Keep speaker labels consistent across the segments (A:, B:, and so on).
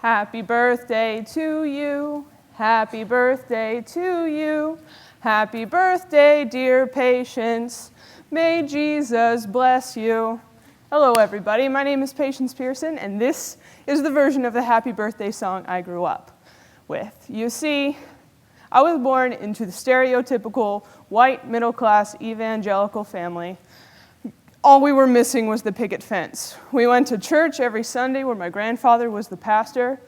A: Happy birthday to you. Happy birthday to you. Happy birthday, dear Patience. May Jesus bless you. Hello, everybody. My name is Patience Pearson, and this is the version of the happy birthday song I grew up with. You see, I was born into the stereotypical white, middle-class, evangelical family. All we were missing was the picket fence. We went to church every Sunday where my grandfather was the pastor,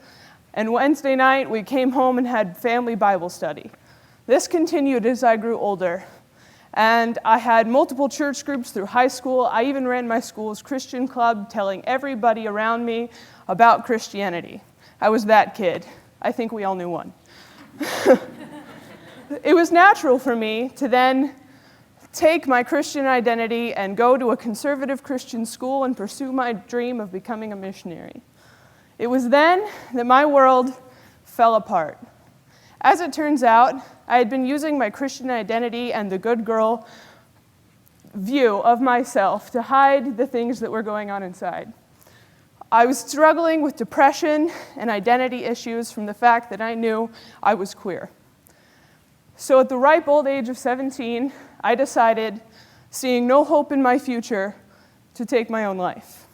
A: and Wednesday night we came home and had family Bible study. This continued as I grew older, and I had multiple church groups through high school. I even ran my school's Christian club, telling everybody around me about Christianity. I was that kid. I think we all knew one. It was natural for me to then take my Christian identity and go to a conservative Christian school and pursue my dream of becoming a missionary. It was then that my world fell apart. As it turns out, I had been using my Christian identity and the good girl view of myself to hide the things that were going on inside. I was struggling with depression and identity issues from the fact that I knew I was queer. So at the ripe old age of 17, I decided, seeing no hope in my future, to take my own life.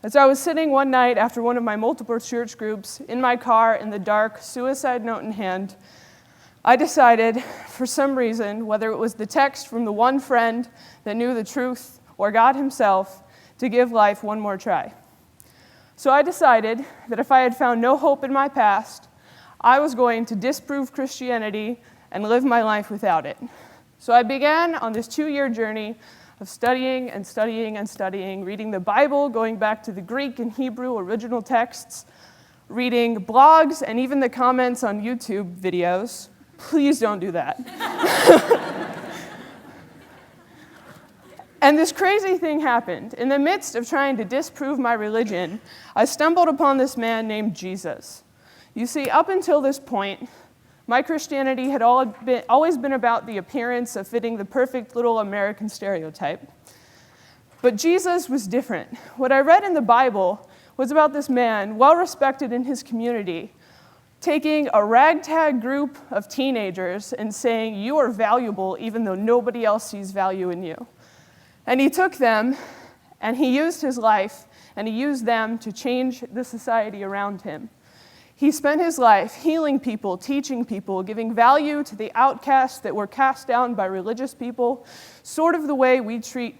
A: As I was sitting one night after one of my multiple church groups in my car in the dark, suicide note in hand, I decided, for some reason, whether it was the text from the one friend that knew the truth or God himself, to give life one more try. So I decided that if I had found no hope in my past, I was going to disprove Christianity and live my life without it. So I began on this 2-year journey of studying and studying and studying, reading the Bible, going back to the Greek and Hebrew original texts, reading blogs and even the comments on YouTube videos. Please don't do that. And this crazy thing happened. In the midst of trying to disprove my religion, I stumbled upon this man named Jesus. You see, up until this point, my Christianity had always been about the appearance of fitting the perfect little American stereotype. But Jesus was different. What I read in the Bible was about this man, well-respected in his community, taking a ragtag group of teenagers and saying, "You are valuable even though nobody else sees value in you." And he took them, and he used his life, and he used them to change the society around him. He spent his life healing people, teaching people, giving value to the outcasts that were cast down by religious people, sort of the way we treat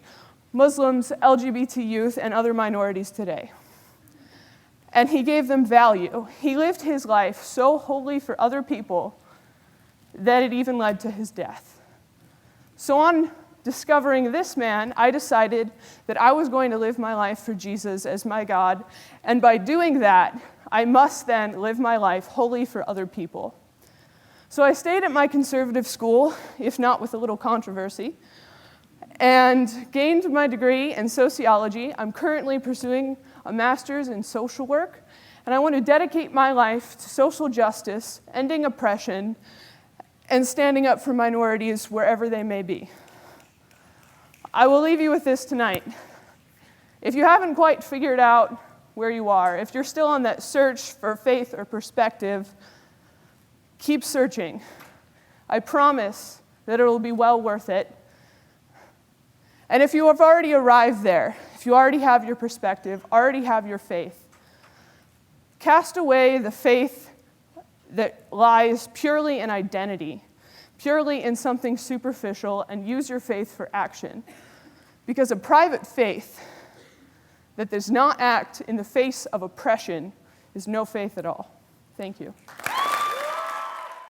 A: Muslims, LGBT youth, and other minorities today. And he gave them value. He lived his life so wholly for other people that it even led to his death. So on discovering this man, I decided that I was going to live my life for Jesus as my God, and by doing that, I must then live my life wholly for other people. So I stayed at my conservative school, if not with a little controversy, and gained my degree in sociology. I'm currently pursuing a master's in social work, and I want to dedicate my life to social justice, ending oppression, and standing up for minorities wherever they may be. I will leave you with this tonight. If you haven't quite figured out where you are, if you're still on that search for faith or perspective, keep searching. I promise that it will be well worth it. And if you have already arrived there, if you already have your perspective, already have your faith, cast away the faith that lies purely in identity, purely in something superficial, and use your faith for action. Because a private faith that does not act in the face of oppression is no faith at all. Thank you.